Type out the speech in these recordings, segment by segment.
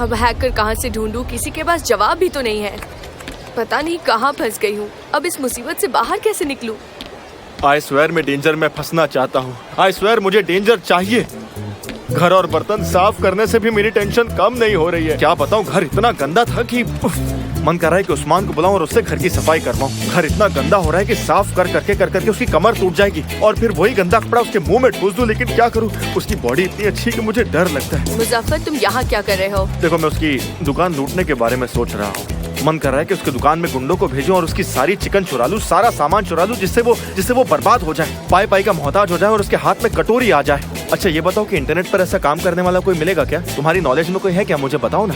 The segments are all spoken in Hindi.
अब हैकर कहाँ से ढूंढूं? किसी के पास जवाब भी तो नहीं है। पता नहीं कहाँ फंस गई हूँ। अब इस मुसीबत से बाहर कैसे निकलूं? आई स्वेयर मैं डेंजर में फंसना चाहता हूँ। आई स्वेयर मुझे डेंजर चाहिए। घर और बर्तन साफ करने से भी मेरी टेंशन कम नहीं हो रही है। क्या बताऊँ, घर इतना गंदा था कि मन कर रहा है कि उस्मान को बुलाऊं और उससे घर की सफाई करवाऊं। घर इतना गंदा हो रहा है कि साफ कर करके उसकी कमर टूट जाएगी और फिर वही गंदा कपड़ा उसके मुंह में ठूस दूं। लेकिन क्या करूं, उसकी बॉडी इतनी अच्छी कि मुझे डर लगता है। मुजफ्फर, तुम यहाँ क्या कर रहे हो? देखो, मैं उसकी दुकान लूटने के बारे में सोच रहा हूँ। मन कर रहा है कि उसकी दुकान में गुंडों को भेजूं और उसकी सारी चिकन चुरा लूं, सारा सामान चुरा लूं, जिससे वो बर्बाद हो जाए, पाई का मोहताज हो जाए और उसके हाथ में कटोरी आ जाए। अच्छा ये बताओ कि इंटरनेट पर ऐसा काम करने वाला कोई मिलेगा क्या? तुम्हारी नॉलेज में कोई है क्या? मुझे बताओ ना।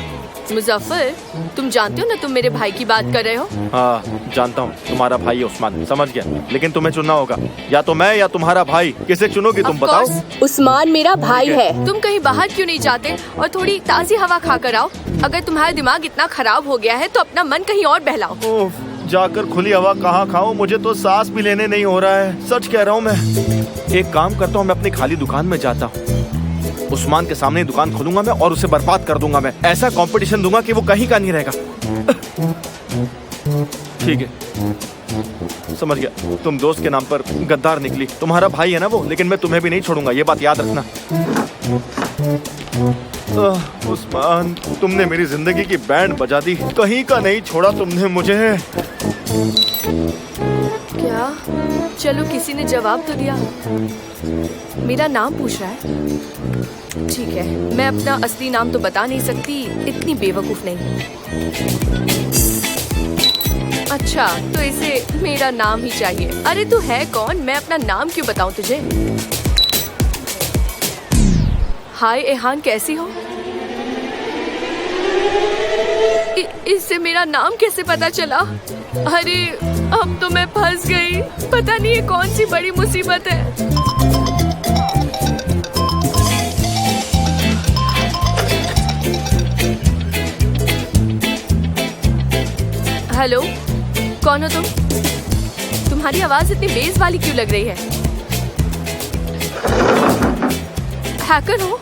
मुजफ्फर, तुम जानते हो ना तुम मेरे भाई की बात कर रहे हो? हाँ जानता हूँ, तुम्हारा भाई है उस्मान, समझ गया। लेकिन तुम्हें चुनना होगा, या तो मैं या तुम्हारा भाई। किसे चुनोगी तुम बताओ? उस्मान मेरा भाई है। तुम कहीं बाहर क्यों नहीं जाते और थोड़ी ताज़ी हवा खा कर आओ? अगर तुम्हारा दिमाग इतना खराब हो गया है तो अपना मन कहीं और बहलाओ। जाकर खुली हवा कहाँ खाऊं? मुझे तो सांस भी लेने नहीं हो रहा है, सच कह रहा हूँ मैं। एक काम करता हूँ, मैं अपनी खाली दुकान में जाता हूँ, उस्मान के सामने दुकान खोलूंगा मैं और उसे बर्बाद कर दूंगा। मैं ऐसा कंपटीशन दूंगा कि वो कहीं का नहीं रहेगा। ठीक है, समझ गया। तुम दोस्त के नाम पर गद्दार निकली। तुम्हारा भाई है ना वो, लेकिन मैं तुम्हें भी नहीं छोड़ूंगा, ये बात याद रखना। उस्मान, तुमने मेरी जिंदगी की बैंड बजा दी, कहीं का नहीं छोड़ा तुमने मुझे। क्या? चलो किसी ने जवाब तो दिया। मेरा नाम पूछ रहा है। ठीक है, मैं अपना असली नाम तो बता नहीं सकती, इतनी बेवकूफ नहीं। अच्छा, तो इसे मेरा नाम ही चाहिए। अरे तू है कौन? मैं अपना नाम क्यों बताऊं तुझे? हाय एहान, कैसी हो? इससे मेरा नाम कैसे पता चला? अरे अब तो मैं फंस गई। पता नहीं ये कौन सी बड़ी मुसीबत है। हेलो, कौन हो तुम? तुम्हारी आवाज इतनी बेस वाली क्यों लग रही है? हैकर हो?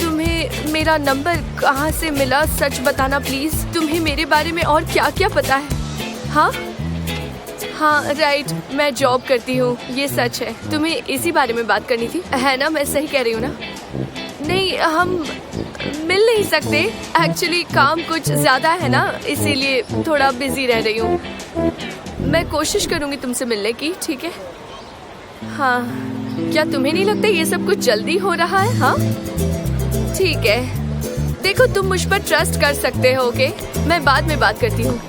तुम्हें मेरा नंबर कहाँ से मिला? सच बताना प्लीज। तुम्हें मेरे बारे में और क्या क्या पता है? हाँ राइट, मैं जॉब करती हूँ, ये सच है। तुम्हें इसी बारे में बात करनी थी, है ना? मैं सही कह रही हूँ ना? नहीं, हम मिल नहीं सकते। एक्चुअली काम कुछ ज्यादा है ना, इसीलिए थोड़ा बिजी रह रही हूँ। मैं कोशिश करूँगी तुमसे मिलने की, ठीक है? हाँ, क्या तुम्हें नहीं लगता ये सब कुछ जल्दी हो रहा है? हाँ ठीक है, देखो तुम मुझ पर ट्रस्ट कर सकते हो, ओके? मैं बाद में बात करती हूँ।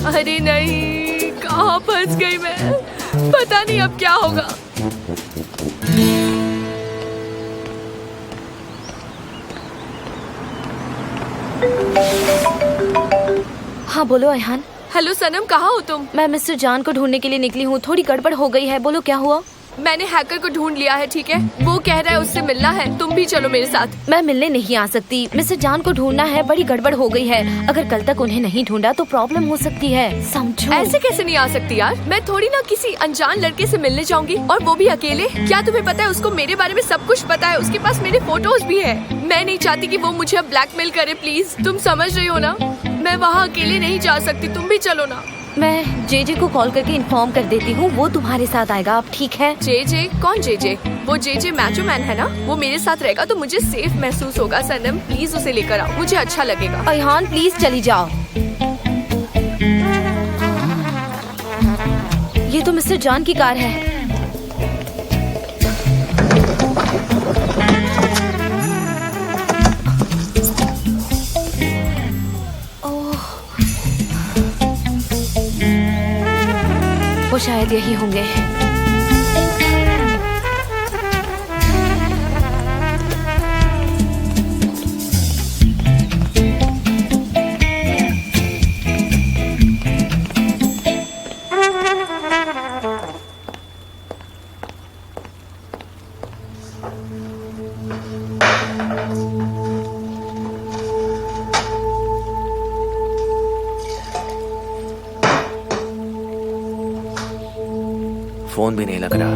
अरे नहीं, कहाँ फंस गई मैं? पता नहीं अब क्या होगा। हाँ बोलो अयहान। हेलो सनम, कहाँ हो तुम? मैं मिस्टर जान को ढूंढने के लिए निकली हूँ। थोड़ी गड़बड़ हो गई है, बोलो क्या हुआ? मैंने हैकर को ढूंढ लिया है, ठीक है? वो कह रहा है उससे मिलना है, तुम भी चलो मेरे साथ। मैं मिलने नहीं आ सकती, मिस्टर जान को ढूंढना है, बड़ी गड़बड़ हो गई है। अगर कल तक उन्हें नहीं ढूंढा तो प्रॉब्लम हो सकती है, समझो। ऐसे कैसे नहीं आ सकती यार? मैं थोड़ी ना किसी अनजान लड़के से मिलने जाऊंगी, और वो भी अकेले। क्या तुम्हें पता है उसको मेरे बारे में सब कुछ पता है? उसके पास मेरे फोटोज भी है। मैं नहीं चाहती कि वो मुझे अब ब्लैकमेल करे, प्लीज। तुम समझ रही हो ना? मैं वहाँ अकेले नहीं जा सकती, तुम भी चलो ना। मैं जेजे को कॉल करके इन्फॉर्म कर देती हूँ, वो तुम्हारे साथ आएगा, अब ठीक है? जेजे? कौन जेजे? वो जेजे मैचो मैन है ना? वो मेरे साथ रहेगा तो मुझे सेफ महसूस होगा। सनम प्लीज उसे लेकर आओ, मुझे अच्छा लगेगा। अयहान प्लीज चली जाओ। ये तो मिस्टर जान की कार है। वो शायद यही होंगे। फोन भी नहीं लग रहा।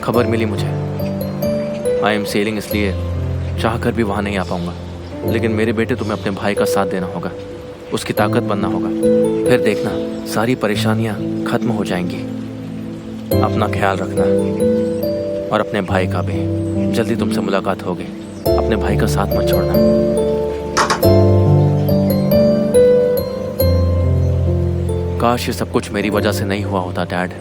खबर मिली मुझे। आई एम सेलिंग, इसलिए चाह कर भी वहाँ नहीं आ पाऊंगा। लेकिन मेरे बेटे, तुम्हें अपने भाई का साथ देना होगा, उसकी ताकत बनना होगा। फिर देखना सारी परेशानियाँ खत्म हो जाएंगी। अपना ख्याल रखना और अपने भाई का भी। जल्दी तुमसे मुलाकात होगी। अपने भाई का साथ मत छोड़ना। काश ये सब कुछ मेरी वजह से नहीं हुआ होता डैड।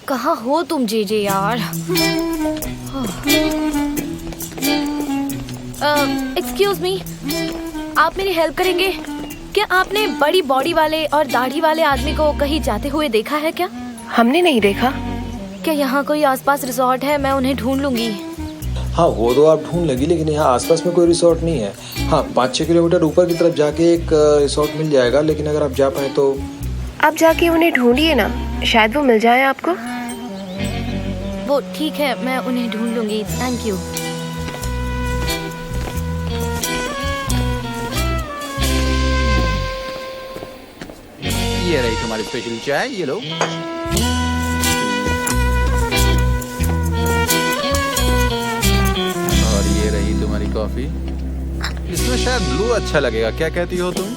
कहाँ हो तुम जे यार? एक्सक्यूज मी, आप मेरी हेल्प करेंगे क्या? आपने बड़ी बॉडी वाले और दाढ़ी वाले आदमी को कहीं जाते हुए देखा है क्या? हमने नहीं देखा। क्या यहाँ कोई आसपास रिसोर्ट है? मैं उन्हें ढूंढ लूंगी। हाँ, वो तो आप ढूंढ लेगी, लेकिन यहाँ आसपास में कोई रिसोर्ट नहीं है। हाँ, 5-6 किलोमीटर ऊपर की तरफ जाके एक रिसोर्ट मिल जाएगा, लेकिन अगर आप जा पाए तो। आप जाके उन्हें ढूंढिए ना, शायद वो मिल जाए आपको। वो ठीक है, मैं उन्हें ढूंढ लूंगी। Thank you. ये रही तुम्हारी स्पेशल चाय, ये लो। और ये रही तुम्हारी कॉफी। इसमें शायद ब्लू अच्छा लगेगा, क्या कहती हो तुम?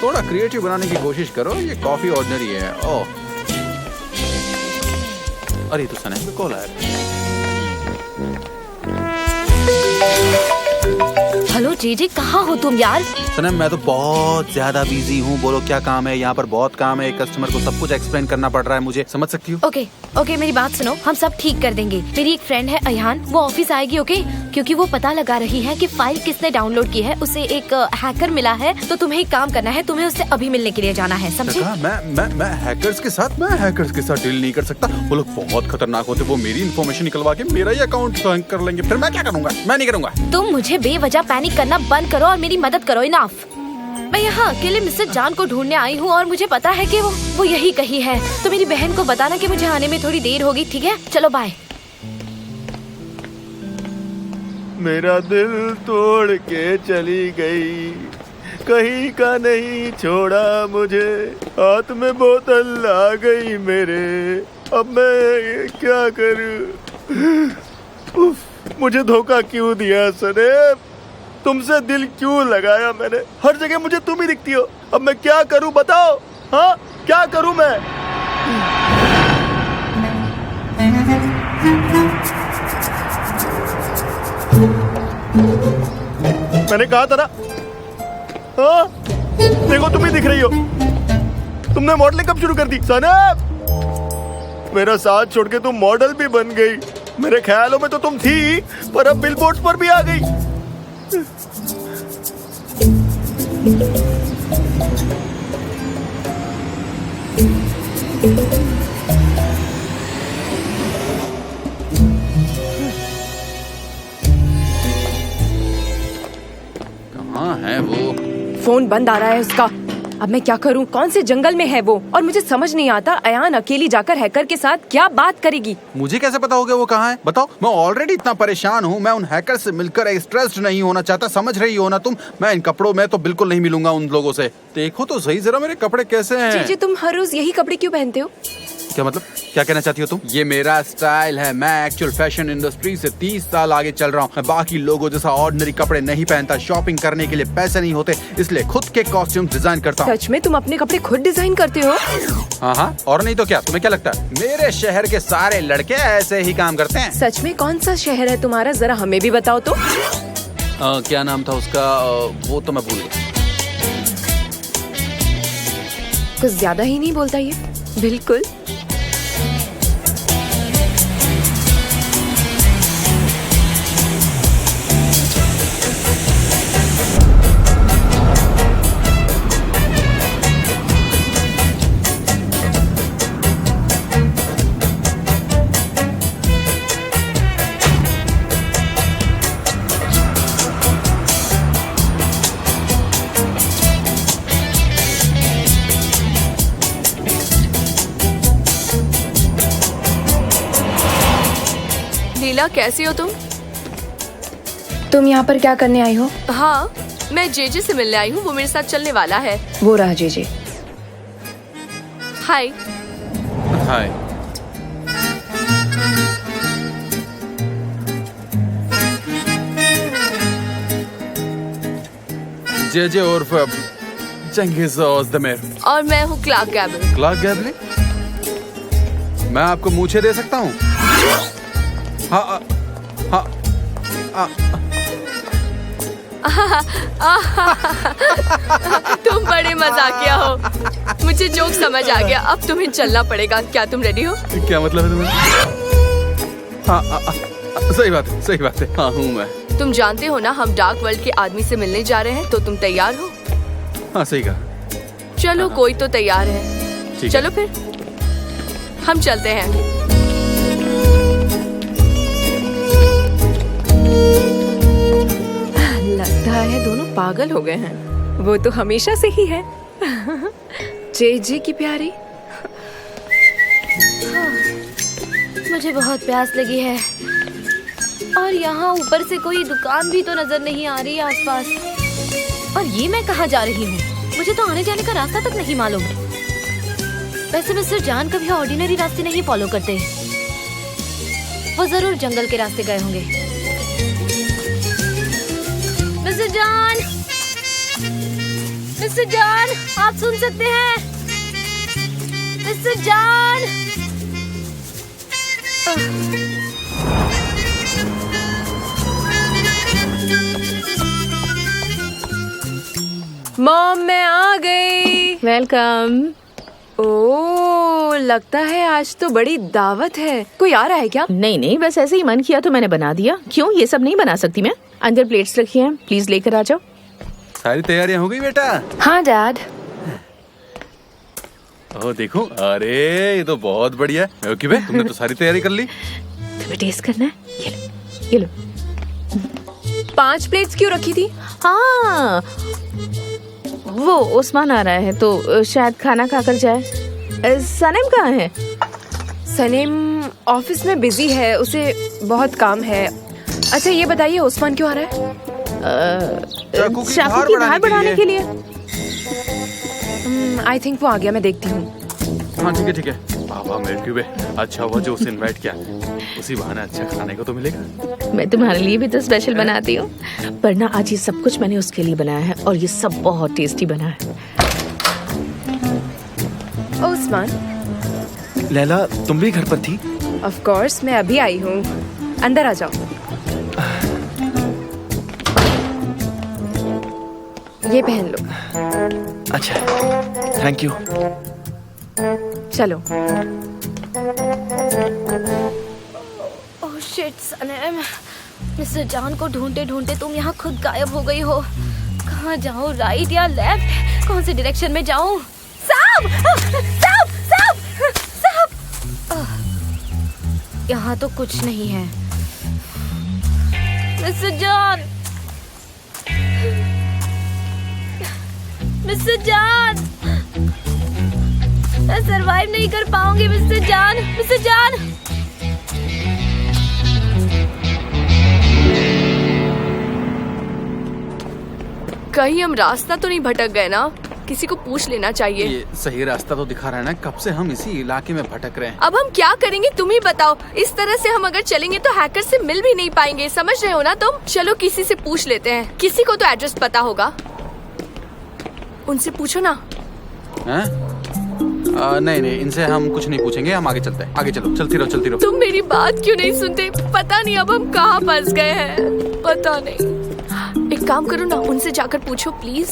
थोड़ा क्रिएटिव बनाने की कोशिश करो। ये कॉफी ऑर्डिनरी है। ओह, अरे तो सने कॉल आया। हेलो जे, कहाँ हो तुम यार? सनम, मैं तो बहुत ज्यादा बिजी हूँ। बोलो क्या काम है? यहाँ पर बहुत काम है। कस्टमर को सब कुछ एक्सप्लेन करना पड़ रहा है मुझे, समझ सकती हो? ओके, मेरी बात सुनो, हम सब ठीक कर देंगे। मेरी एक फ्रेंड है अयान, वो ऑफिस आएगी। ओके, क्योंकि वो पता लगा रही है कि फाइल किसने डाउनलोड की है। उसे एक हैकर मिला है, तो तुम्हें एक काम करना है, तुम्हें उससे अभी मिलने के लिए जाना है, समझे? मैं हैकर्स के साथ डील नहीं कर सकता। वो लोग बहुत खतरनाक होते। वो मेरी इन्फॉर्मेशन निकलवा के मेरा ही अकाउंट हैक कर लेंगे। फिर मैं क्या करूँगा? मैं नहीं करूँगा। तुम मुझे बेवजह पैनिक करना बंद करो और मेरी मदद करो। इनफ। मैं यहाँ अकेले मिस्टर जान को ढूंढने आई हूँ और मुझे पता है कि वो यही कहीं है। तो मेरी बहन को बताना कि मुझे आने में थोड़ी देर होगी, ठीक है? चलो बाय। मेरा दिल तोड़ के चली गई, कहीं का नहीं छोड़ा मुझे। हाथ में बोतल आ गई मेरे, अब मैं क्या करूं? उफ, मुझे धोखा क्यों दिया सने? तुमसे दिल क्यों लगाया मैंने? हर जगह मुझे तुम ही दिखती हो। अब मैं क्या करूं बताओ? हाँ, क्या करूं मैं? मैंने कहा था ना। हाँ, देखो तुम ही दिख रही हो। तुमने मॉडलिंग कब शुरू कर दी सने? मेरा साथ छोड़ के तुम मॉडल भी बन गई। मेरे ख्यालों में तो तुम थी, पर अब बिलबोर्ड्स पर भी आ गई। कहाँ है वो? फोन बंद आ रहा है उसका। अब मैं क्या करूं? कौन से जंगल में है वो? और मुझे समझ नहीं आता अयान अकेली जाकर हैकर के साथ क्या बात करेगी। मुझे कैसे पता होगा वो कहाँ है? बताओ। मैं ऑलरेडी इतना परेशान हूँ। मैं उन हैकर से मिलकर स्ट्रेस्ड नहीं होना चाहता, समझ रही हो ना तुम? मैं इन कपड़ों में तो बिल्कुल नहीं मिलूंगा उन लोगों से। देखो तो सही जरा मेरे कपड़े कैसे हैं। जी, तुम हर रोज यही कपड़े क्यों पहनते हो? क्या मतलब? क्या कहना चाहती हो तुम? ये मेरा स्टाइल है। मैं एक्चुअल फैशन इंडस्ट्री से 30 साल आगे चल रहा हूँ। मैं बाकी लोगों जैसा ऑर्डिनरी कपड़े नहीं पहनता। शॉपिंग करने के लिए पैसे नहीं होते, इसलिए खुद के कॉस्ट्यूम डिजाइन करता हूँ। सच में तुम अपने कपड़े खुद डिजाइन करते हो? हाँ, और नहीं तो क्या? तुम्हें क्या लगता है मेरे शहर के सारे लड़के ऐसे ही काम करते हैं? सच में? कौन सा शहर है तुम्हारा? जरा हमें भी बताओ तो। क्या नाम था उसका? वो तो मैं भूल गया। कुछ ज्यादा ही नहीं बोलता ये। बिल्कुल। लीला, कैसी हो तुम? तुम यहाँ पर क्या करने आई हो? हाँ, मैं जेजे से मिलने आई हूँ, वो मेरे साथ चलने वाला है। वो रहा जेजे। हाय। हाय। जेजे उर्फ चंगेज ओज़दमिर। और मैं हूँ क्लार्क गैबल। क्लार्क गैबल? मैं आपको मूछें दे सकता हूँ? हाँ हाँ। तुम बड़े मजाकिया हो। मुझे जोक समझ आ गया। अब तुम्हें चलना पड़ेगा। क्या तुम रेडी हो? क्या मतलब है तुम्हें? हाँ, सही बात है, सही बात है। हाँ हूँ मैं। तुम जानते हो ना, हम डार्क वर्ल्ड के आदमी से मिलने जा रहे हैं, तो तुम तैयार हो? हाँ सही कहा। चलो, कोई तो तैयार है। ठीक चलो फिर हम चलते हैं। लगता है दोनों पागल हो गए हैं। वो तो हमेशा से ही है। जेजे की प्यारी। मुझे बहुत प्यास लगी है और यहाँ ऊपर से कोई दुकान भी तो नजर नहीं आ रही आसपास। और ये मैं कहाँ जा रही हूँ? मुझे तो आने जाने का रास्ता तक नहीं मालूम। वैसे मिस्टर जान कभी ऑर्डिनरी रास्ते नहीं फॉलो करते। वो जरूर जंगल के रास्ते गए होंगे। मिस्टर जान, मिस्टर जान, आप सुन सकते हैं? मिस्टर जान। मॉम, मैं आ गई। वेलकम। ओह, लगता है आज तो बड़ी दावत है। कोई आ रहा है क्या? नहीं नहीं, बस ऐसे ही मन किया तो मैंने बना दिया। क्यों, ये सब नहीं बना सकती मैं? अंदर प्लेट्स रखी हैं, प्लीज लेकर आ जाओ। सारी तैयारियां हो गई बेटा? हाँ डैड। ओह देखो, अरे ये तो बहुत बढ़िया है। ओके बे, तुमने तो सारी तैयारी कर ली। तुम्हें टेस्ट करना है? ये लो, ये लो। 5 प्लेट्स क्यों रखी थी? हाँ, वो उस्मान आ रहा है तो शायद खाना खाकर जाए। सनम कहाँ है? सनीम ऑफिस में बिजी है, उसे बहुत काम है। अच्छा ये बताइए, उस्मान क्यों आ रहा है? चाकू की धार बढ़ाने के लिए। आई थिंक वो आ गया, मैं देखती हूँ। हाँ ठीक है ठीक है। बाबा मेरे बे, अच्छा हुआ जो उसे इनवाइट किया। उसी बहाने अच्छा खाने को तो मिलेगा। मैं तुम्हारे लिए भी तो स्पेशल बनाती हूँ। पर ना आज ये सब कुछ मैंने उसके लिए बनाया है और ये सब बहुत टेस्टी बना है। उस्मान। लैला, तुम भी घर पर थी? ऑफ कोर्स, मैं अभी आई हूँ। अंदर आ जाओ। ये पहन लो। अच्छा, थैंक यू। चलो। ओह शिट सनम, मिस्टर जान को ढूंढते ढूंढते तुम यहाँ खुद गायब हो गई हो। कहाँ जाऊँ, राइट या लेफ्ट? कौन से डायरेक्शन में जाऊँ? सांप! सांप! सांप! सांप! यहाँ तो कुछ नहीं है। मिस्टर जान, मिस्टर जान, मैं सरवाइव नहीं कर पाऊंगी। मिस्टर जान, मिस्टर जान। कहीं हम रास्ता तो नहीं भटक गए ना? किसी को पूछ लेना चाहिए। ये सही रास्ता तो दिखा रहा है ना, कब से हम इसी इलाके में भटक रहे हैं। अब हम क्या करेंगे, तुम ही बताओ। इस तरह से हम अगर चलेंगे तो हैकर से मिल भी नहीं पाएंगे, समझ रहे हो ना तुम? चलो किसी से पूछ लेते हैं। किसी को तो एड्रेस पता होगा, उनसे पूछो ना। नहीं नहीं, इनसे हम कुछ नहीं पूछेंगे। हम आगे चलते हैं। आगे चलो, चलती रहो चलती रहो। तुम मेरी बात क्यों नहीं सुनते? पता नहीं अब हम कहाँ फंस गए हैं, पता नहीं। एक काम करो ना, उनसे जाकर पूछो प्लीज,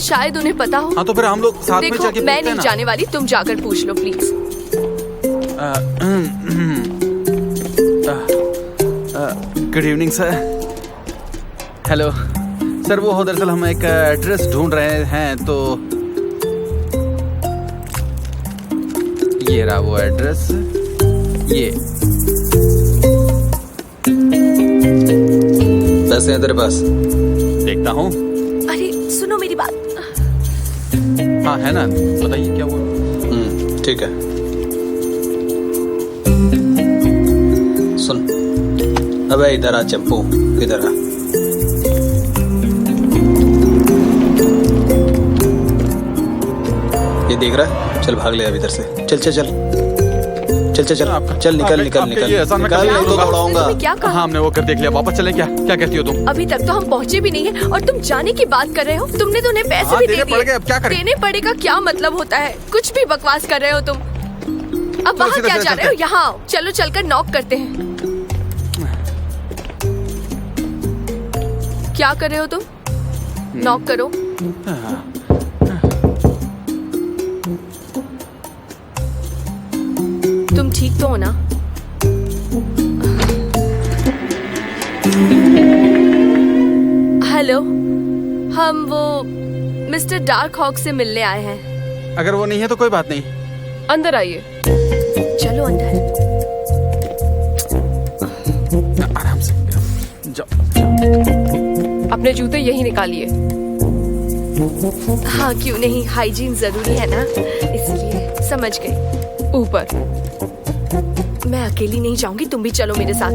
शायद उन्हें पता हो। हाँ तो फिर हम लोग साथ में देखो, जाके मैं पूछते नहीं हैं ना। जाने वाली, तुम जाकर पूछ लो please. Good evening sir. Hello sir, वो दरअसल हम एक एड्रेस ढूंढ रहे हैं, तो ये रहा वो एड्रेस। ये पैसे हैं तेरे पास? देखता हूँ। अरे सुनो मेरी बात। हाँ है ना, बताइए क्या हुआ। ठीक है। सुन, अबे इधर आ चप्पू, इधर आ। ये देख रहा है? चल भाग ले अब इधर से। चल चल चल चल चल चल चल निकल निकल निकल निकल, नहीं तो दौड़ाऊंगा। तुमने क्या कहा? हाँ, हमने वो कर देख लिया, वापस चले क्या? क्या कहती हो तुम? अभी तक तो हम पहुँचे भी नहीं है और तुम जाने की बात कर रहे हो। तुमने तो उन्हें पैसे हाँ, भी देने दे पड़ गए, दिए। अब क्या करें? देने पड़ेगा क्या मतलब होता है? कुछ भी बकवास कर रहे हो तुम। अब वहाँ सीधे क्या सीधे जा रहे हो? चलते। यहाँ आओ, चलो चलकर नॉक करते हैं। क्या कर रहे हो तुम? नॉक करो। तुम ठीक तो हो ना? हेलो, हम वो मिस्टर डार्क हॉक से मिलने आए हैं। अगर वो नहीं है तो कोई बात नहीं। अंदर आइए। चलो अंदर। आराम से जाओ। अपने जूते यही निकालिए। हाँ क्यों नहीं, हाइजीन जरूरी है ना, इसलिए। समझ गई। ऊपर। मैं अकेली नहीं जाऊंगी, तुम भी चलो मेरे साथ।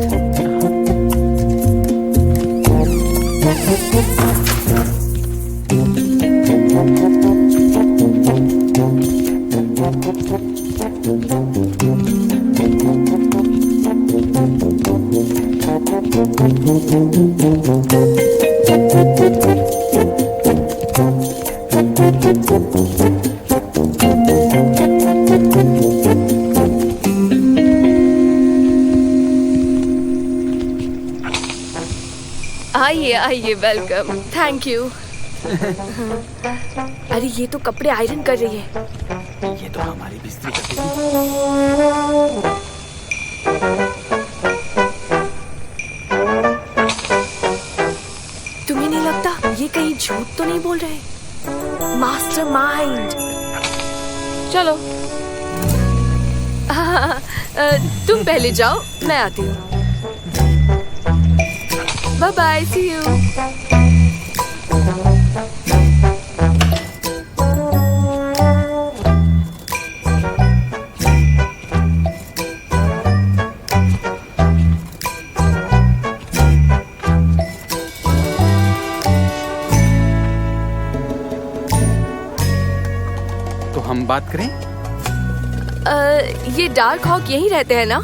आइए आइए, वेलकम। Thank you. अरे ये तो कपड़े आयरन कर रही है। ये तो हमारी बिस्ती करती थी। तुम्हें नहीं लगता ये कहीं झूठ तो नहीं बोल रहे? मास्टरमाइंड। चलो। तुम पहले जाओ, मैं आती हूँ। Bye bye, see you. तो हम बात करें? ये डार्क हॉक यहीं रहते हैं ना?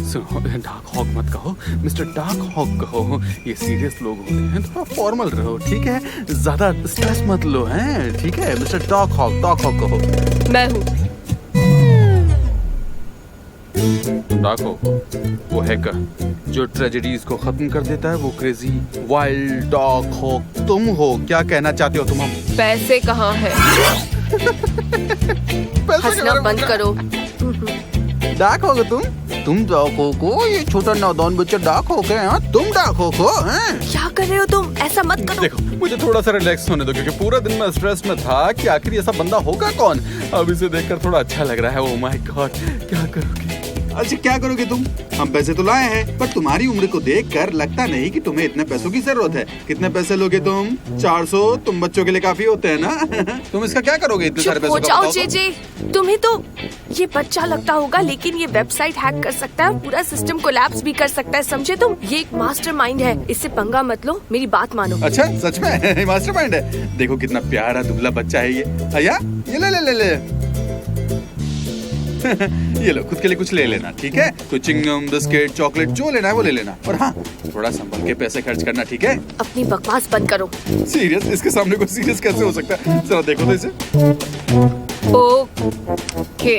सुनो, डार्क हॉक मत कहो, मिस्टर डार्क हॉक कहो। ये सीरियस लोग होते हैं, थोड़ा फॉर्मल रहो, ठीक है? ज्यादा स्ट्रेस मत लो, हैं? ठीक है? मिस्टर डार्क हॉक कहो। मैं हूँ। डार्क हॉक वो हैकर जो ट्रेजेडीज को खत्म कर देता है, वो क्रेजी वाइल्ड डार्क हॉक तुम हो। क्या कहना चाहते हो तुम? हम पैसे कहाँ है? हंसना बंद करो। डार्क हॉक हो तुम डार्क हॉक हो? ये छोटा नादान बच्चा डार्क हॉक है? हाँ, तुम डार्क हॉक हो? हैं? क्या कर रहे हो तुम? ऐसा मत करो। देखो, मुझे थोड़ा सा रिलैक्स होने दो, क्योंकि पूरा दिन मैं स्ट्रेस में था कि आखिर ऐसा बंदा होगा कौन। अब इसे देखकर थोड़ा अच्छा लग रहा है। ओह माय गॉड, क्या करोगे? अच्छा क्या करोगे तुम? हम पैसे तो लाए हैं, पर तुम्हारी उम्र को देखकर लगता नहीं कि तुम्हें इतने पैसों की जरूरत है। कितने पैसे लोगे तुम? 400? तुम बच्चों के लिए काफी होते हैं ना। तुम इसका क्या करोगे इतने सारे चुप हो पैसों का? जाओ बताओ तो। जेजे। तुम्हें तो ये बच्चा लगता होगा, लेकिन ये वेबसाइट हैक कर सकता है, पूरा सिस्टम कोलैप्स भी कर सकता है, समझे तुम? ये एक मास्टरमाइंड है, इससे पंगा मत लो, मेरी बात मानो। अच्छा सच में मास्टरमाइंड है? देखो कितना प्यारा दुबला बच्चा है ये। आया, ये ले ले ले ले। ये लो, खुद के लिए कुछ ले लेना, ठीक है? कोई चिंगम, बिस्किट, चॉकलेट, जो लेना है वो ले लेना। और हाँ, थोड़ा संभल के पैसे खर्च करना, ठीक है? अपनी बकवास बंद करो। सीरियस? इसके सामने कोई सीरियस कैसे हो सकता है? जरा देखो तो इसे। ओके।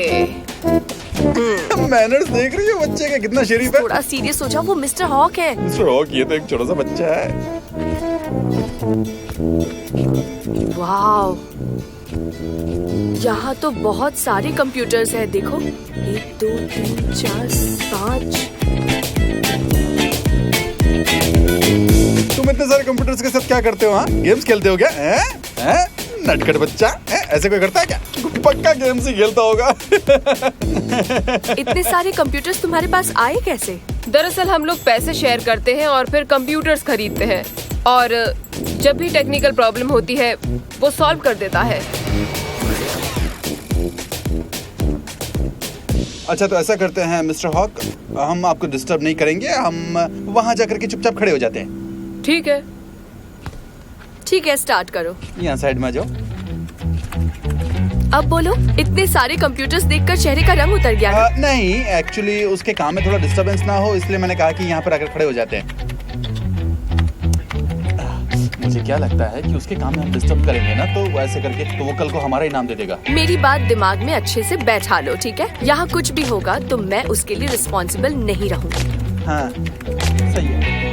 मैनर्स देख रही हो बच्चे का, कितना शरीफ है। थोड़ा सीरियस हो जाओ, वो मिस्टर हॉक है। मिस्टर हॉक, ये तो एक छोटा सा बच्चा है। वाओ, यहाँ तो बहुत सारे कंप्यूटर्स हैं, देखो। 1 2 3 4 5। तुम इतने सारे कंप्यूटर्स के साथ क्या करते हो? हाँ, गेम्स खेलते हो क्या? हैं? नटखट बच्चा है? ऐसे कोई करता है क्या? पक्का गेम्स ही खेलता होगा। इतने सारे कंप्यूटर्स तुम्हारे पास आए कैसे? दरअसल हम लोग पैसे शेयर करते हैं और फिर कंप्यूटर्स खरीदते हैं, और जब भी टेक्निकल प्रॉब्लम होती है वो सॉल्व कर देता है। अच्छा तो ऐसा करते हैं मिस्टर हॉक, हम आपको डिस्टर्ब नहीं करेंगे, हम वहाँ जाकर के चुपचाप खड़े हो जाते हैं। ठीक है, स्टार्ट करो। यहाँ साइड में आ जाओ। अब बोलो, इतने सारे कंप्यूटर्स देखकर चेहरे का रंग उतर गया ना? नहीं, एक्चुअली उसके काम में थोड़ा डिस्टरबेंस ना हो इसलिए मैंने कहा कि यहाँ पर आकर खड़े हो जाते हैं। मुझे क्या लगता है कि उसके काम में हम डिस्टर्ब करेंगे ना तो वैसे करके तो वो कल को हमारा इनाम दे देगा। मेरी बात दिमाग में अच्छे से बैठा लो, ठीक है? यहाँ कुछ भी होगा तो मैं उसके लिए रिस्पॉन्सिबल नहीं रहूंगी। हाँ, सही है।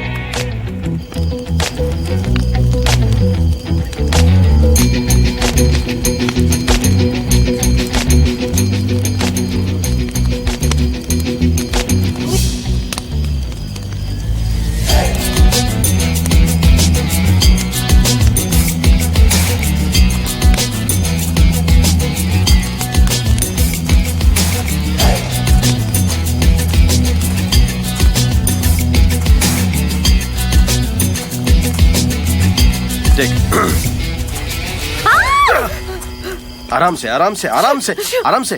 आराम से आराम से आराम से आराम से।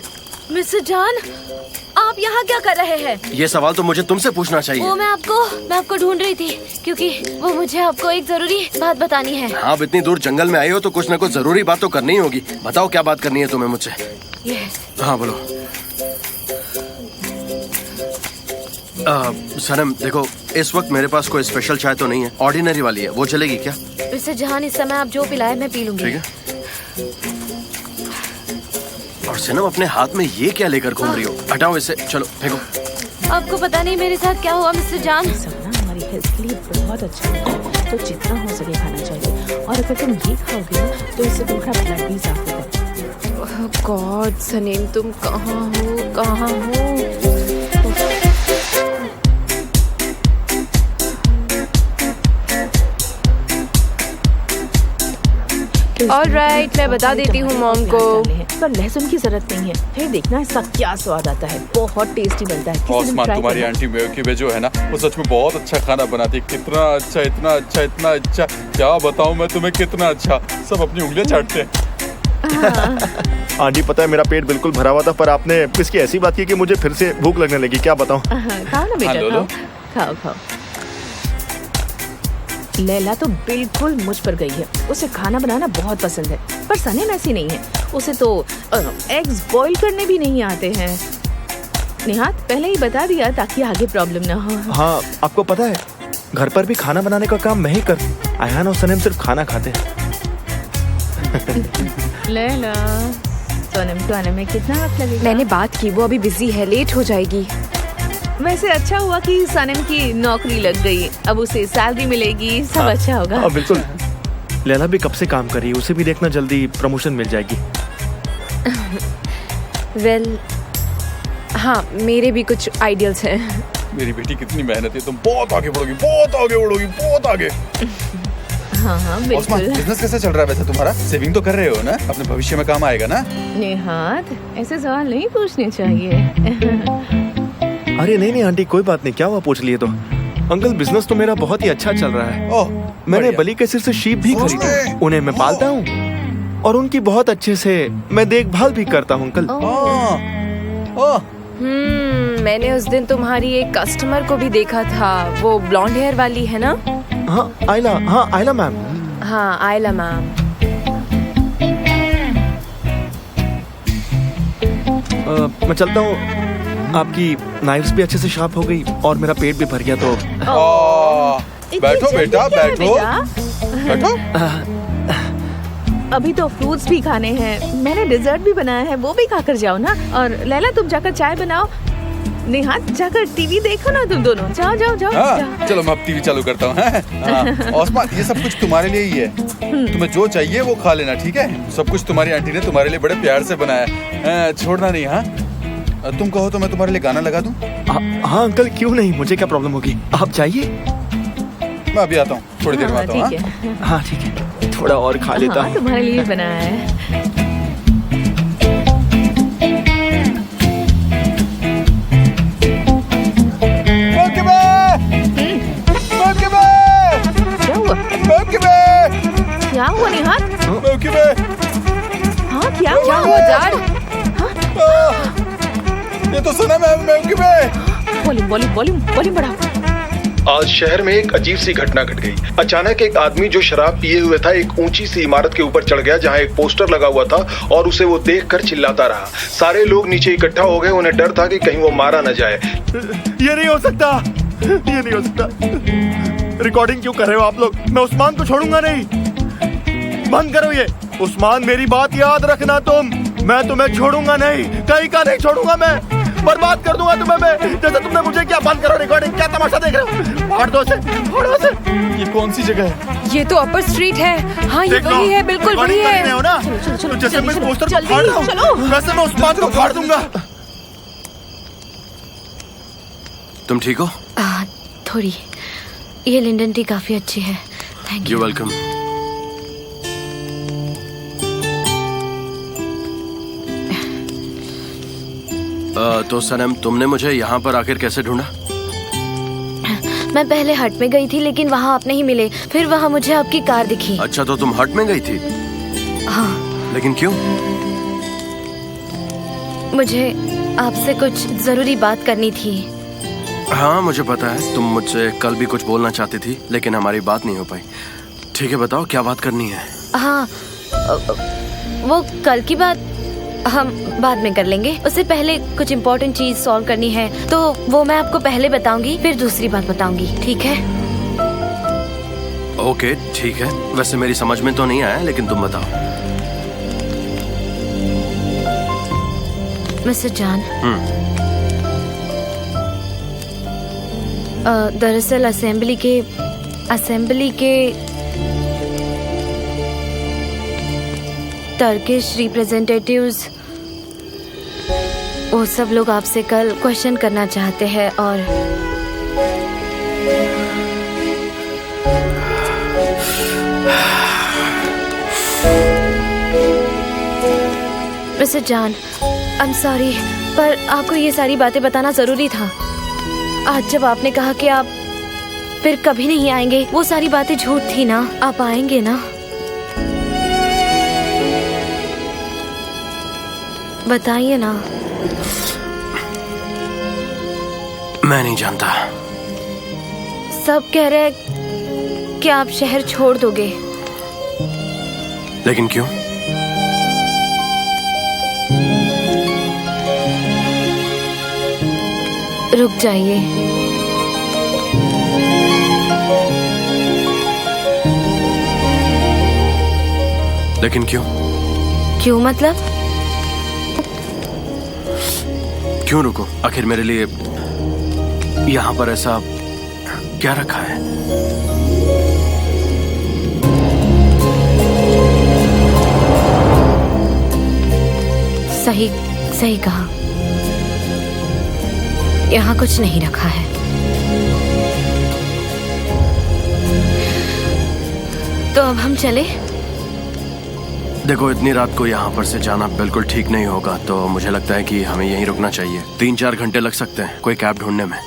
मिस्टर जान, आप यहाँ क्या कर रहे हैं? ये सवाल तो मुझे तुमसे पूछना चाहिए। वो मैं आपको ढूंढ रही थी क्योंकि वो मुझे आपको एक जरूरी बात बतानी है। आप इतनी दूर जंगल में आए हो तो कुछ न कुछ जरूरी बात तो करनी होगी। बताओ क्या बात करनी है तुम्हें मुझसे? हाँ बोलो। सनम देखो, इस वक्त मेरे पास कोई स्पेशल चाय तो नहीं है, ऑर्डिनरी वाली है, वो चलेगी क्या? मिस्टर जहान, इस समय आप जो पिलाए मैं पी लूंगी। ठीक है। और सनम अपने हाथ में ये क्या लेकर घूम रही हो? हटाओ इसे, चलो फेंको। आपको पता नहीं मेरे साथ क्या हुआ मिस्टर जान। ना हमारी हेल्थ के लिए बहुत अच्छा है, तो जितना हो सके खाना चाहिए। और अगर तुम ये खाओगे ना तो इससे तुम्हारा ब्लड भी साफ होगा। गॉड सनीम, तुम कहाँ हो? ऑलराइट, मैं बता देती हूँ मॉम को। पर लहसुन की जरूरत नहीं है, फिर देखना इसका क्या स्वाद आता है। बहुत टेस्टी बनता है। ओस्मान, तुम्हारी आंटी मेवकी जो है ना, वो सच में बहुत अच्छा खाना बनाती है। कितना अच्छा, इतना अच्छा, इतना अच्छा, क्या बताऊँ मैं तुम्हें, कितना अच्छा। सब अपनी उंगलियां चाटते हैं। आंटी पता है मेरा पेट बिल्कुल भरा हुआ था, पर आपने इसकी ऐसी बात की कि मुझे फिर से भूख लगने लगी। क्या बताऊँ? खाओ ना बेटा, खाओ। लैला तो बिल्कुल मुझ पर गई है। उसे खाना बनाना बहुत पसंद है, पर सनीम ऐसी नहीं है। उसे तो एग्स बॉईल करने भी नहीं आते हैं। निहात, पहले ही बता दिया ताकि आगे प्रॉब्लम ना हो। हाँ, आपको पता है घर पर भी खाना बनाने का काम मैं ही कर। अयान और सनीम सिर्फ खाना खाते हैं। लैला, सनीम को आने में कितना वक्त लगेगा? मैंने बात की, वो अभी बिजी है, लेट हो जाएगी। वैसे अच्छा हुआ कि सनीम की नौकरी लग गई, अब उसे सैलरी मिलेगी, सब अच्छा होगा। हाँ, बिल्कुल। लैला भी कब से काम कर रही है, उसे भी देखना जल्दी प्रमोशन मिल जाएगी। वेल, हाँ, मेरे भी कुछ आइडियल्स हैं। मेरी बेटी कितनी मेहनत है, तुम बहुत आगे बढ़ोगी, बहुत आगे बढ़ोगी, बहुत आगे। हाँ, बिल्कुल। बिजनेस कैसा चल रहा है वैसे तुम्हारा? सेविंग तो कर रहे हो ना, अपने भविष्य में काम आएगा ना? निहात, ऐसे सवाल नहीं पूछने चाहिए। अरे नहीं आंटी, कोई बात नहीं, क्या हुआ पूछ लिए तो। अंकल, बिजनेस तो मेरा बहुत ही अच्छा चल रहा है। ओह, मैंने बली के सिर से शीप भी खरीदी, उन्हें मैं पालता हूँ और उनकी बहुत अच्छे से मैं देखभाल भी करता हूँ अंकल। मैंने उस दिन तुम्हारी एक कस्टमर को भी देखा था, वो ब्लॉन्ड हेयर वाली है ना? हाँ, आयला मैम। हाँ, आयला मैम। मैं चलता हूँ। आपकी नाइफ्स भी अच्छे से शार्प हो गई और मेरा पेट भी भर गया तो। बैठो बेटा, बैठो। अभी तो फ्रूट्स भी खाने हैं, मैंने डिजर्ट भी बनाया है, वो भी खाकर जाओ ना। और लैला, तुम जाकर चाय बनाओ। निहात, जाकर टीवी देखो ना तुम दोनों। जाओ। चलो मैं अब टीवी चालू करता हूँ। ओस्मान, ये सब कुछ तुम्हारे लिए ही है, तुम्हें जो चाहिए वो खा लेना, ठीक है? सब कुछ तुम्हारी आंटी ने तुम्हारे लिए बड़े प्यार से बनाया है, छोड़ना नहीं। हाँ, तुम कहो तो मैं तुम्हारे लिए गाना लगा दूं? हाँ अंकल, क्यों नहीं, मुझे क्या प्रॉब्लम होगी। आप चाहिए? मैं अभी आता हूँ, थोड़ी देर में आता हूँ। हाँ ठीक है, थोड़ा और खा लेता हूँ। तुम्हारे लिए बनाया है। क्या हुआ निहात? हाँ, क्या हुआ? ये तो सनम है, बोले वॉल्यूम बढ़ाओ। आज शहर में एक अजीब सी घटना घट गई। अचानक एक आदमी जो शराब पिए हुए था एक ऊंची सी इमारत के ऊपर चढ़ गया जहां एक पोस्टर लगा हुआ था और उसे वो देखकर चिल्लाता रहा। सारे लोग नीचे इकट्ठा हो गए, उन्हें डर था कि कहीं वो मारा न जाए। ये नहीं हो सकता, ये नहीं हो सकता। रिकॉर्डिंग क्यों कर रहे हो आप लोग? मैं उस्मान को छोड़ूंगा नहीं। बंद करो ये। उस्मान, मेरी बात याद रखना तुम। मैं तुम्हें छोड़ूंगा नहीं, कहीं का नहीं छोड़ूंगा। मैं बर्बाद कर दूंगा तुम्हें मैं, जैसे तुमने मुझे क्या। बंद करो रिकॉर्डिंग। क्या तमाशा देख रहे हो? फाड़ दो से, फाड़ो से। ये कौन सी जगह है? ये तो अपर स्ट्रीट है। हाँ, ये वही है, बिल्कुल वही है। हो ना? चलो, जैसे मैं चलो, पोस्टर जल्दी, फाड़ रहा हूँ, चलो। वैसे मैं उस्मान को फाड़ दूंगा। तुम ठीक हो? थोड़ी। ये लिंडन टी काफी अच्छी है। Thank you. You welcome. तो सनम, तुमने मुझे यहाँ पर आखिर कैसे ढूंढा? मैं पहले हट में गई थी लेकिन वहाँ आप नहीं मिले। फिर वहाँ मुझे आपकी कार दिखी। अच्छा, तो तुम हट में गई थी? हाँ। लेकिन क्यों? मुझे आपसे कुछ जरूरी बात करनी थी। हाँ, मुझे पता है। तुम मुझसे कल भी कुछ बोलना चाहती थी लेकिन हमारी बात नहीं हो पाई। ठीक है, बताओ क्या बात करनी है। हाँ, वो कल की बात हम बाद में कर लेंगे। उससे पहले कुछ इम्पोर्टेंट चीज सॉल्व करनी है, तो वो मैं आपको पहले बताऊंगी, फिर दूसरी बात बताऊंगी। ठीक है? ओके, ठीक है। वैसे मेरी समझ में तो नहीं आया, लेकिन तुम बताओ। मिस्टर जान, दरअसल असेंबली के टर्किश रिप्रेजेंटेटिव्स, वो सब लोग आपसे कल क्वेश्चन करना चाहते हैं। और मिस्टर जान, आई एम सॉरी, पर आपको ये सारी बातें बताना जरूरी था। आज जब आपने कहा कि आप फिर कभी नहीं आएंगे, वो सारी बातें झूठ थी ना। आप आएंगे ना? बताइए ना। मैं नहीं जानता। सब कह रहे हैं कि आप शहर छोड़ दोगे। लेकिन क्यों? रुक जाइए। लेकिन क्यों? क्यों मतलब? क्यों रुको? आखिर मेरे लिए यहाँ पर ऐसा क्या रखा है? सही कहा। यहाँ कुछ नहीं रखा है। तो अब हम चले? देखो, इतनी रात को यहाँ पर से जाना बिल्कुल ठीक नहीं होगा, तो मुझे लगता है कि हमें यहीं रुकना चाहिए। 3-4 घंटे लग सकते हैं कोई कैब ढूंढने में,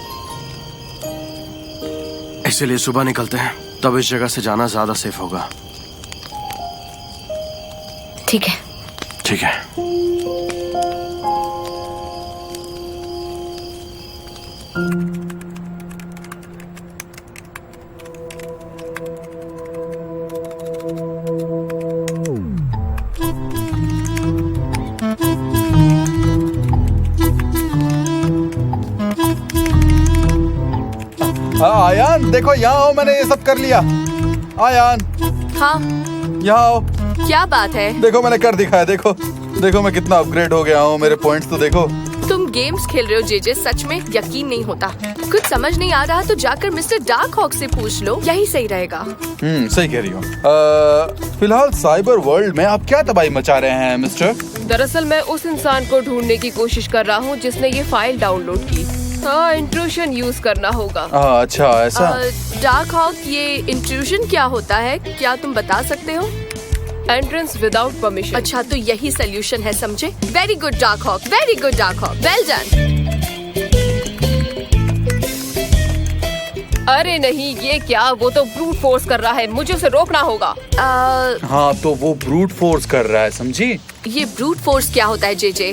इसीलिए सुबह निकलते हैं, तब इस जगह से जाना ज्यादा सेफ होगा। ठीक है। ठीक है। आयान, देखो यहाँ आओ, मैंने ये सब कर लिया। आयान, हाँ, यहाँ आओ। क्या बात है? देखो मैंने कर दिखाया। देखो देखो मैं कितना अपग्रेड हो गया हूँ। मेरे पॉइंट्स तो देखो। तुम गेम्स खेल रहे हो जेजे? सच में यकीन नहीं होता। कुछ समझ नहीं आ रहा तो जाकर मिस्टर डार्क हॉक से पूछ लो, यही सही रहेगा। सही कह रही हूँ। फिलहाल साइबर वर्ल्ड में आप क्या तबाही मचा रहे हैं मिस्टर? दरअसल मैं उस इंसान को ढूंढने की कोशिश कर रहा हूँ जिसने ये फाइल डाउनलोड की। हाँ, इंट्रूशन यूज करना होगा। अच्छा, ऐसा? डार्क हॉक, ये इंट्रूशन क्या होता है? क्या तुम बता सकते हो? Entrance without permission. अच्छा, तो यही सोल्यूशन है, समझे? Very good dark hawk, very good dark hawk, well done. अरे नहीं, ये क्या? वो तो ब्रूट फोर्स कर रहा है, मुझे उसे रोकना होगा। हाँ, तो वो ब्रूट फोर्स कर रहा है, समझी? ये ब्रूट फोर्स क्या होता है जेजे?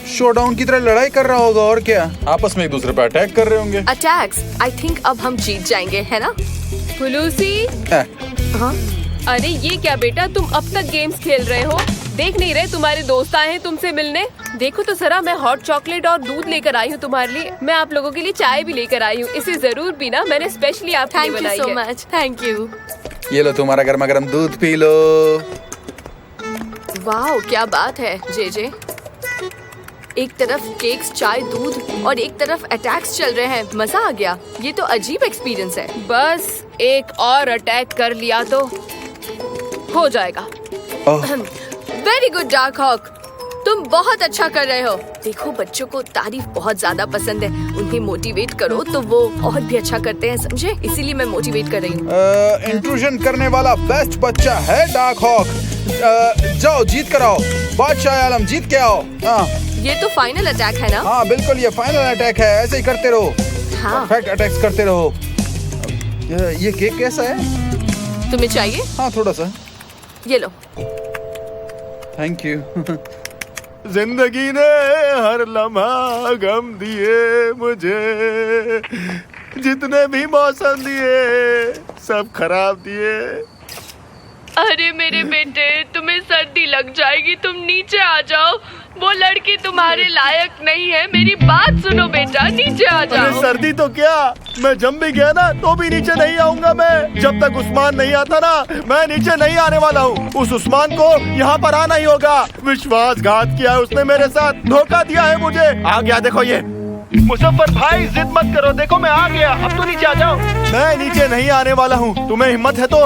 शोडाउन की तरह लड़ाई कर रहा होगा और क्या, आपस में एक दूसरे पर अटैक कर रहे होंगे। अटैक्स, आई थिंक अब हम जीत जाएंगे, है ना? फुलूसी, हाँ? अरे ये क्या बेटा, तुम अब तक गेम्स खेल रहे हो? देख नहीं रहे तुम्हारे दोस्त आए हैं तुमसे मिलने? देखो तो जरा, मैं हॉट चॉकलेट और दूध लेकर आई हूँ तुम्हारे लिए। मैं आप लोगों के लिए चाय भी लेकर आई हूँ, इसे जरूर पीना, मैंने स्पेशली आपके लिए बनाई है। Thank you so much, thank you. ये लो तुम्हारा गर्मा गर्म दूध पी लो। वाह, क्या बात है जेजे। एक तरफ केक्स, चाय, दूध और एक तरफ अटैक्स चल रहे हैं। मजा आ गया। ये तो अजीब एक्सपीरियंस है। बस एक और अटैक कर लिया तो हो जाएगा। वेरी गुड डार्क हॉक, तुम बहुत अच्छा कर रहे हो। देखो, बच्चों को तारीफ बहुत ज्यादा पसंद है, उन्हें मोटिवेट करो तो वो और भी अच्छा करते हैं, समझे? इसीलिए मैं मोटिवेट कर रही हूँ। इंट्रूजन करने वाला बेस्ट बच्चा है डार्क हॉक। जाओ जीत कर आओ, बादशाह आलम जीत के आओ। ये तो फाइनल अटैक है ना? हाँ बिल्कुल, ये फाइनल अटैक है, ऐसे ही करते रहो। हाँ। परफेक्ट अटैक्स करते रहो। ये केक कैसा है? तुम्हें चाहिए? हाँ थोड़ा सा। ये लो। Thank you. जिंदगी ने हर लम्हा गम दिए मुझे, जितने भी मौसम दिए सब खराब दिए। अरे मेरे बेटे, तुम्हें सर्दी लग जाएगी, तुम नीचे आ जाओ। वो लड़की तुम्हारे लायक नहीं है, मेरी बात सुनो बेटा, नीचे आ अरे जाओ। सर्दी तो क्या, मैं जम भी गया ना तो भी नीचे नहीं आऊंगा मैं। जब तक उस्मान नहीं आता ना, मैं नीचे नहीं आने वाला हूँ। उस उस्मान को यहाँ पर आना ही होगा। विश्वासघात किया है उसने मेरे साथ, धोखा दिया है मुझे। आ गया देखो ये। मुजफ्फर भाई जिद मत करो, देखो मैं आ गया, अब तो नीचे आ जाओ। मैं नीचे नहीं आने वाला हूँ, तुम्हें हिम्मत है तो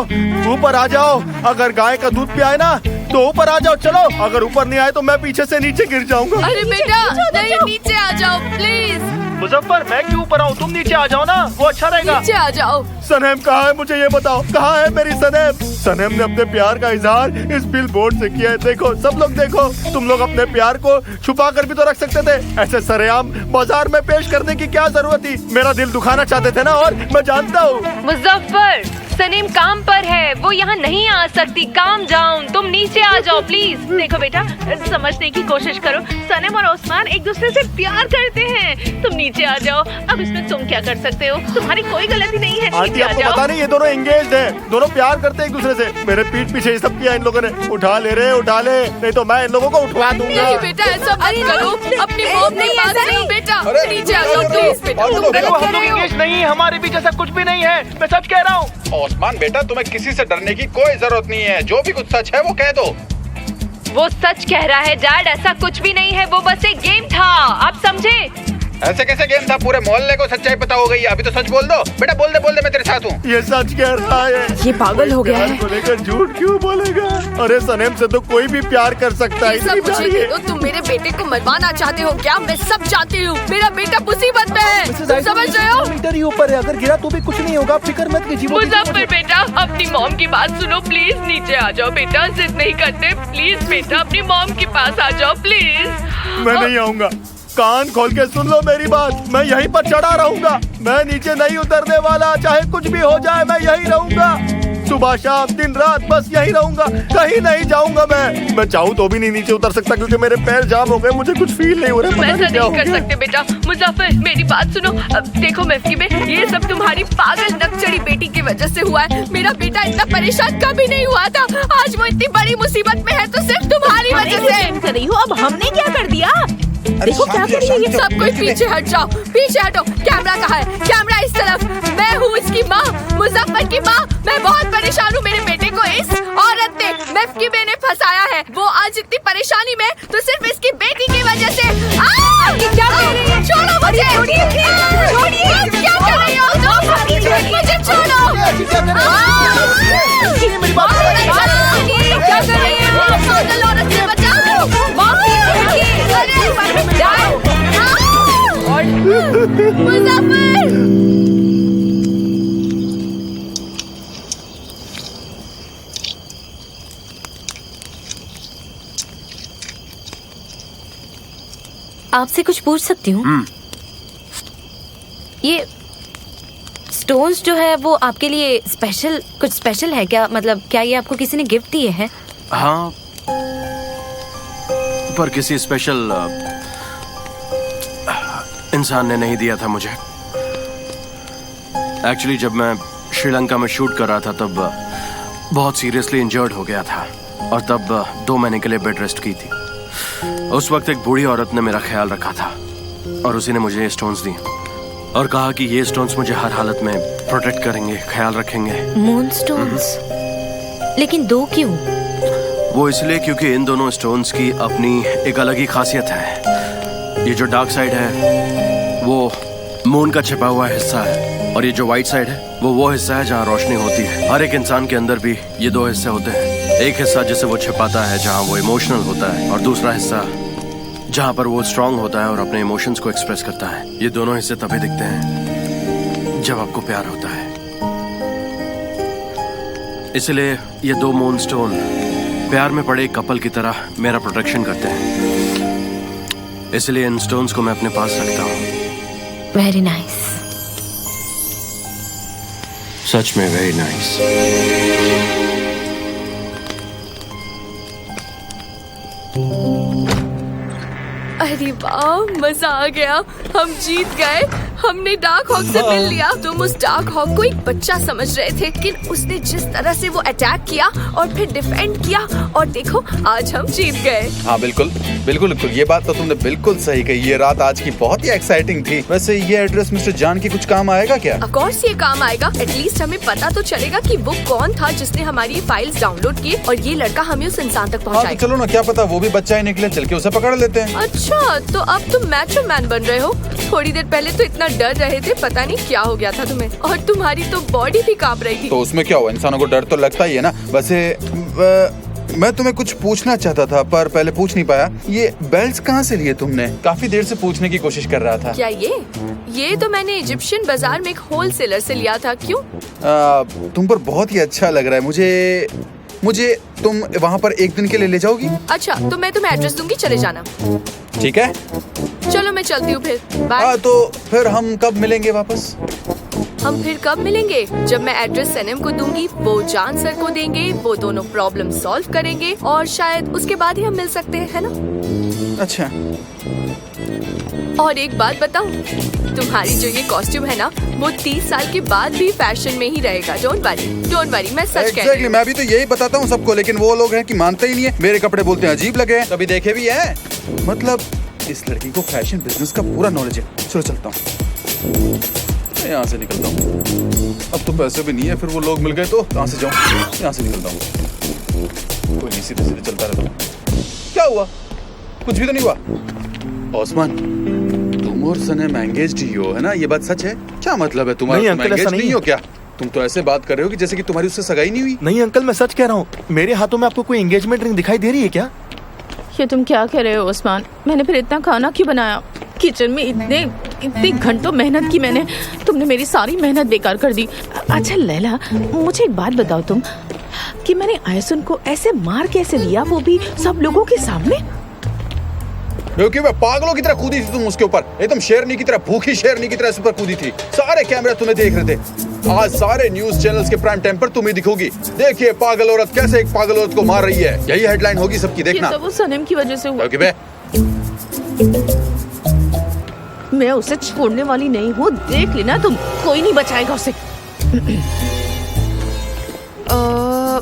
ऊपर आ जाओ। अगर गाय का दूध पियाए ना तो ऊपर आ जाओ, चलो। अगर ऊपर नहीं आए तो मैं पीछे से नीचे गिर जाऊंगा। अरे बेटा, नहीं, नीचे आ जाओ प्लीज। मुजफ्फर, मैं क्यों ऊपर आऊँ, तुम नीचे आ जाओ ना, वो अच्छा रहेगा। नीचे आ जाओ। सनेम कहाँ है, मुझे ये बताओ, कहाँ है मेरी सनेम? सनेम ने अपने प्यार का इजहार इस बिल बोर्ड से किया है। देखो सब लोग देखो, तुम लोग अपने प्यार को छुपा कर भी तो रख सकते थे, ऐसे सरेआम बाजार में पेश करने की क्या जरूरत थी? मेरा दिल दुखाना चाहते थे ना, और मैं जानता हूँ। मुजफ्फर, सनीम काम पर है, वो यहाँ नहीं आ सकती। काम डाउन, तुम नीचे आ जाओ प्लीज। देखो बेटा, समझने की कोशिश करो, सनम और ओस्मान एक दूसरे से प्यार करते हैं। तुम नीचे आ जाओ, अब इसमें तुम क्या कर सकते हो? तुम्हारी कोई गलती नहीं है, आंटी नीचे आ आपको जाओ। पता नहीं, ये दोनों एंगेज्ड हैं, दोनों प्यार करते हैं एक दूसरे से। मेरे पीठ पीछे ये सब किया इन लोगों ने। उठा ले रे, उठा ले, नहीं तो मैं इन लोगों को उठवा दूंगा। नहीं बेटा, ऐसा मत करो, अपनी मॉम की बात सुनो बेटा। नीचे आ जाओ प्लीज बेटा। देखो हम लोग एंगेज नहीं है, हमारे बीच ऐसा कुछ भी नहीं है, मैं सच कह रहा हूँ। ओस्मान बेटा, तुम्हें किसी से डरने की कोई जरूरत नहीं है, जो भी कुछ सच है वो कह दो। वो सच कह रहा है डैड, ऐसा कुछ भी नहीं है, वो बस एक गेम था, आप समझे? ऐसे कैसे गेम था? पूरे मोहल्ले को सच्चाई पता हो गई, अभी तो सच बोल दो बेटा। बोल दे मैं तेरे साथ हूँ। ये सच कह रहा है। ये पागल हो गया है। को लेकर झूठ क्यों बोलेगा? अरे सनेम से तो कोई भी प्यार कर सकता है। सब मुझे दे दो, तुम मेरे बेटे को मरवाना चाहते हो क्या? मैं सब जानती हूँ, मेरा बेटा मुसीबत में है, तुम समझ रहे हो? मीटर ही ऊपर है, अगर गिरा तो भी कुछ नहीं होगा, फिक्र मत कीजिए। मुजफ्फर बेटा, अपनी मॉम की बात सुनो प्लीज, नीचे आ जाओ बेटा, जिद नहीं करते प्लीज बेटा, अपनी मॉम के पास आ जाओ प्लीज। मैं नहीं आऊंगा, कान खोल के सुन लो मेरी बात, मैं यहीं पर चढ़ा रहूंगा, मैं नीचे नहीं उतरने वाला, चाहे कुछ भी हो जाए मैं यहीं रहूंगा। सुबह शाम दिन रात बस यहीं रहूंगा, कहीं नहीं जाऊंगा। मैं चाहूँ तो भी नहीं नीचे उतर सकता क्योंकि मेरे पैर जाम हो गए, मुझे कुछ फील नहीं हो रहा। ऐसा नहीं कर सकते बेटा। मुजफ्फर मेरी बात सुनो, अब देखो मस्की में ये सब तुम्हारी पागल नकचड़ी बेटी की वजह से हुआ है। मेरा बेटा इतना परेशान कभी नहीं हुआ था, आज वो इतनी बड़ी मुसीबत में है तो सिर्फ तुम्हारी वजह से। कर रही हो, अब हमने क्या कर दिया? देखो क्या कर रही है ये। सब कोई पीछे हट जाओ, पीछे हटो। कैमरा कहाँ है? कैमरा इस तरफ। मैं हूँ इसकी माँ, मुजफ्फर की माँ। मैं बहुत परेशान हूँ, मेरे बेटे को इस औरत ने मफ्की ने फंसाया है। वो आज इतनी परेशानी में तो सिर्फ इसकी बेटी की वजह से। क्या कर रही है? छोड़ो मुझे, छोड़िए, क्या कर रही हो? मुझे छोड़ो। क्या कर रही है? पागल औरत से बचाओ। मुजफ्फर, आपसे कुछ पूछ सकती हूँ? ये स्टोन्स जो है वो आपके लिए कुछ स्पेशल है क्या? मतलब क्या ये आपको किसी ने गिफ्ट दिए हैं? हाँ, पर किसी स्पेशल इंसान ने नहीं दिया था मुझे। एक्चुअली जब मैं श्रीलंका में शूट कर रहा था तब बहुत सीरियसली इंजर्ड हो गया था और तब 2 महीने के लिए बेड रेस्ट की थी। उस वक्त एक बूढ़ी औरत ने मेरा ख्याल रखा था और उसी ने मुझे ये स्टोन्स दिए और कहा कि ये स्टोन्स मुझे हर हालत में प्रोटेक्ट करेंगे, ख्याल रखेंगे। Moon stones? लेकिन 2 क्यों? वो इसलिए क्योंकि इन दोनों स्टोन्स की अपनी एक अलग ही खासियत है। ये जो डार्क साइड है वो मून का छिपा हुआ हिस्सा है और ये जो व्हाइट साइड है वो हिस्सा है जहाँ रोशनी होती है। हर एक इंसान के अंदर भी ये 2 हिस्से होते हैं। एक हिस्सा जिसे वो छिपाता है जहाँ वो इमोशनल होता है और दूसरा हिस्सा जहाँ पर वो स्ट्रांग होता है और अपने इमोशंस को एक्सप्रेस करता है। ये दोनों हिस्से तभी दिखते हैं जब आपको प्यार होता है। इसलिए ये 2 मून स्टोन प्यार में पड़े एक कपल की तरह मेरा प्रोटेक्शन करते हैं। इसलिए इन स्टोन्स को मैं अपने पास रखता हूँ। Very nice. सच में वेरी नाइस। अरे वाह, मजा आ गया, हम जीत गए। हमने डार्क हॉक से मिल लिया। तुम उस डार्क हॉक को एक बच्चा समझ रहे थे, लेकिन उसने जिस तरह से वो अटैक किया और फिर डिफेंड किया, और देखो आज हम जीत गए। हाँ बिल्कुल बिल्कुल बिल्कुल, ये बात तो तुमने बिल्कुल सही कही। ये रात आज की बहुत ही एक्साइटिंग थी। वैसे ये एड्रेस मिस्टर जान की कुछ काम आएगा क्या? ऑफ कोर्स ये काम आएगा। एटलीस्ट हमें पता तो चलेगा कि वो कौन था जिसने हमारी ये फाइल्स डाउनलोड की, और ये लड़का हमें उस इंसान तक हाँ तो पहुंचाएगा। चलो ना, क्या पता वो भी बच्चा ही निकले, चल के उसे पकड़ लेते हैं। अच्छा, तो अब तुम मैचो मैन बन रहे हो। थोड़ी देर पहले तो इतना डर रहे थे, पता नहीं क्या हो गया था तुम्हें, और तुम्हारी तो बॉडी भी कांप रही थी। तो उसमें क्या हुआ, इंसानों को डर तो लगता ही है ना। वैसे मैं तुम्हें कुछ पूछना चाहता था पर पहले पूछ नहीं पाया। ये बेल्ट्स कहाँ से लिए तुमने? काफी देर से पूछने की कोशिश कर रहा था। क्या ये तो मैंने इजिप्शियन बाजार में एक होलसेलर से लिया था। क्यों? तुम पर बहुत ही अच्छा लग रहा है मुझे तुम वहाँ पर एक दिन के लिए ले जाओगी? अच्छा, तो मैं तुम्हें एड्रेस दूंगी, चले जाना। ठीक है, चलो मैं चलती हूँ फिर। बाय। तो फिर हम कब मिलेंगे वापस? हम फिर कब मिलेंगे? जब मैं एड्रेस सनम को दूंगी, वो जान सर को देंगे, वो दोनों प्रॉब्लम सॉल्व करेंगे, और शायद उसके बाद ही हम मिल सकते हैं, है ना? अच्छा। और एक बात बताऊं, तुम्हारी जो ये कॉस्ट्यूम है ना, वो 30 साल के बाद भी फैशन में ही रहेगा। डोंट वरी, मैं सच कह रही हूँ। मैं भी तो यही बताता हूँ सबको, लेकिन वो लोग हैं कि मानते ही नहीं है। मेरे कपड़े बोलते हैं अजीब लगे, कभी देखे भी है। मतलब इस लड़की को फैशन बिजनेस का पूरा नॉलेज है। चलो चलता हूँ, यहाँ से निकलता हूँ। अब तो पैसे भी नहीं है, फिर वो लोग मिल गए तो कहाँ से जाऊँ? यहाँ से निकलता हूँ। कोई नहीं, सीधे सीधे चलता रहता हूँ। क्या हुआ? कुछ भी तो नहीं हुआ। ओस्मान, तुम और सनम एंगेज्ड ही हो, है ना? ये बात सच है? क्या मतलब है तुम्हारा? तुम एंगेज्ड नहीं हो क्या? तुम तो ऐसे बात कर रहे हो कि जैसे कि तुम्हारी उससे सगाई नहीं हुई। नहीं अंकल, मैं सच कह रहा हूँ। मेरे हाथों में आपको कोई एंगेजमेंट रिंग दिखाई दे रही है क्या? ये तुम क्या कह रहे हो ओस्मान? मैंने फिर इतना खाना क्यों बनाया? किचन में इतने घंटों मेहनत की मैंने, तुमने मेरी सारी मेहनत बेकार कर दी। अच्छा लैला, मुझे एक बात बताओ तुम, कि मैंने आयसुन को ऐसे मार कैसे दिया, वो भी सब लोगों के सामने? क्योंकि मैं पागलों की तरह कूदी थी तुम उसके ऊपर, एकदम शेरनी की तरह, भूखी शेरनी की तरह उस पर कूदी थी। सारे कैमरे तुम्हें देख रहे थे। आज सारे न्यूज चैनल्स के प्राइम टाइम पर तुम ही दिखोगी। देखिए पागल औरत कैसे एक पागल औरत को मार रही है, यही हेडलाइन होगी सबकी, देखना। ये तो वो सनम की वजह से हुआ। मैं उसे छोड़ने वाली नहीं हूँ, देख लेना तुम, कोई नहीं बचाएगा उसे।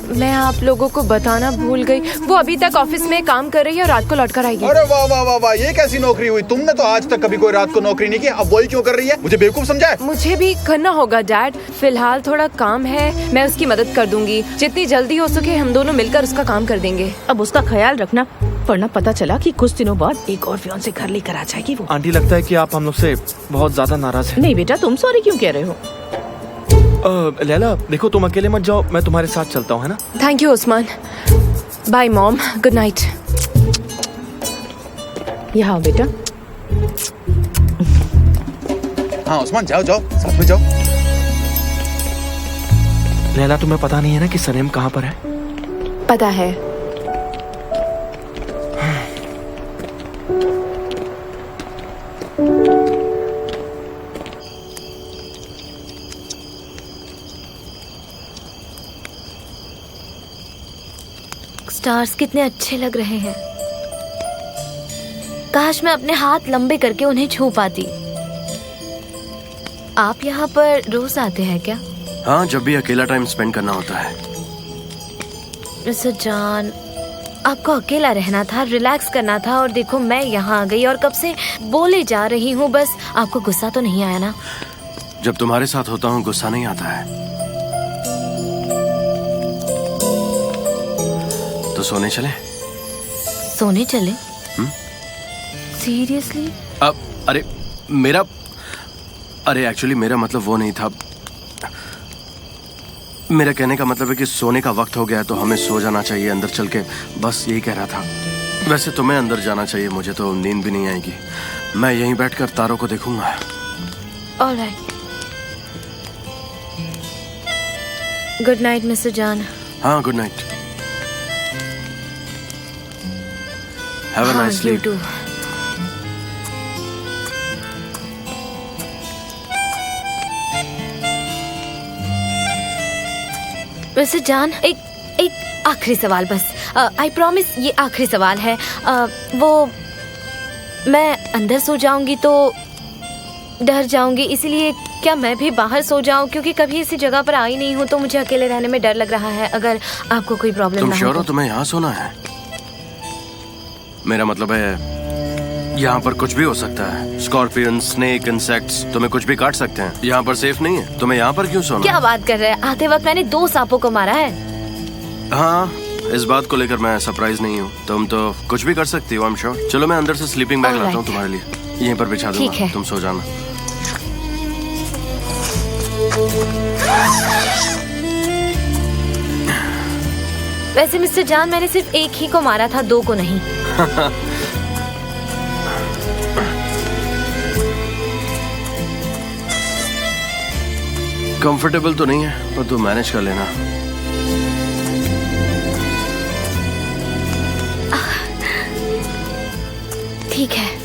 मैं आप लोगों को बताना भूल गई, वो अभी तक ऑफिस में काम कर रही है और रात को लौट कर आएगी। अरे वाह वाह वाह वाह, ये कैसी नौकरी हुई? तुमने तो आज तक कभी कोई रात को नौकरी नहीं की, अब वही क्यों कर रही है? मुझे बेवकूफ समझा है? मुझे भी करना होगा डैड, फिलहाल थोड़ा काम है, मैं उसकी मदद कर दूंगी। जितनी जल्दी हो सके हम दोनों मिलकर उसका काम कर देंगे। अब उसका ख्याल रखना, वरना पता चला कि कुछ दिनों बाद एक और फियांसे घर लेकर आ जाएगी वो। आंटी, लगता है कि आप हम लोग से बहुत ज्यादा नाराज हैं। नहीं बेटा, तुम सॉरी क्यों कह रहे हो? लैला देखो, तुम अकेले मत जाओ, मैं तुम्हारे साथ चलता हूँ, है ना? Thank you Osman. Bye mom, good night. यहाँ बेटा। हाँ ओस्मान, जाओ जाओ, साथ में जाओ। लैला, तुम्हें पता नहीं है ना कि सनम कहाँ पर है? पता है। स्टार्स कितने अच्छे लग रहे हैं। काश मैं अपने हाथ लंबे करके उन्हें छू पाती। आप यहाँ पर रोज आते हैं क्या? हाँ, जब भी अकेला टाइम स्पेंड करना होता है। मिस्टर जॉन, आपको अकेला रहना था, रिलैक्स करना था, और देखो मैं यहाँ आ गई और कब से बोले जा रही हूँ। बस आपको गुस्सा तो नहीं आया ना? जब तुम्हारे साथ होता हूँ गुस्सा नहीं आता है। तो सोने चले? सोने चले? सीरियसली? अब अरे एक्चुअली मेरा मतलब वो नहीं था। मेरा कहने का मतलब है कि सोने का वक्त हो गया है तो हमें सो जाना चाहिए अंदर चल के, बस यही कह रहा था। वैसे तुम्हें अंदर जाना चाहिए, मुझे तो नींद भी नहीं आएगी। मैं यहीं बैठकर तारों को देखूंगा। Alright. Good night mister John. हाँ, good night. Have a nice sleep. You too. Mister John, एक आखिरी सवाल बस। आई प्रॉमिस ये आखिरी सवाल है। वो मैं अंदर सो जाऊंगी तो डर जाऊंगी, इसीलिए क्या मैं भी बाहर सो जाऊं? क्योंकि कभी इसी जगह पर आई नहीं हूं तो मुझे अकेले रहने में डर लग रहा है। अगर आपको कोई प्रॉब्लम तुम ना श्योर हो हो तुम्हें यहाँ सोना है? मेरा मतलब है यहाँ पर कुछ भी हो सकता है। स्कॉर्पियन, स्नेक, इंसेक्ट्स तुम्हें कुछ भी काट सकते हैं। यहाँ पर सेफ नहीं है। तुम्हें यहाँ पर क्यों सोना? क्या बात कर रहे हैं? आते वक्त मैंने 2 सांपों को मारा है। हाँ, इस बात को लेकर मैं सरप्राइज नहीं हूँ। तुम तो कुछ भी कर सकती हो, आई एम श्योर। चलो मैं अंदर से स्लीपिंग बैग लाता हूँ तुम्हारे लिए, यहीं पर बिछा ठीक दूंगा, है। तुम सो जाना। वैसे मिस्टर जॉन, मैंने सिर्फ एक ही को मारा था, 2 को नहीं। कंफर्टेबल तो नहीं है पर तू मैनेज कर लेना। ठीक है।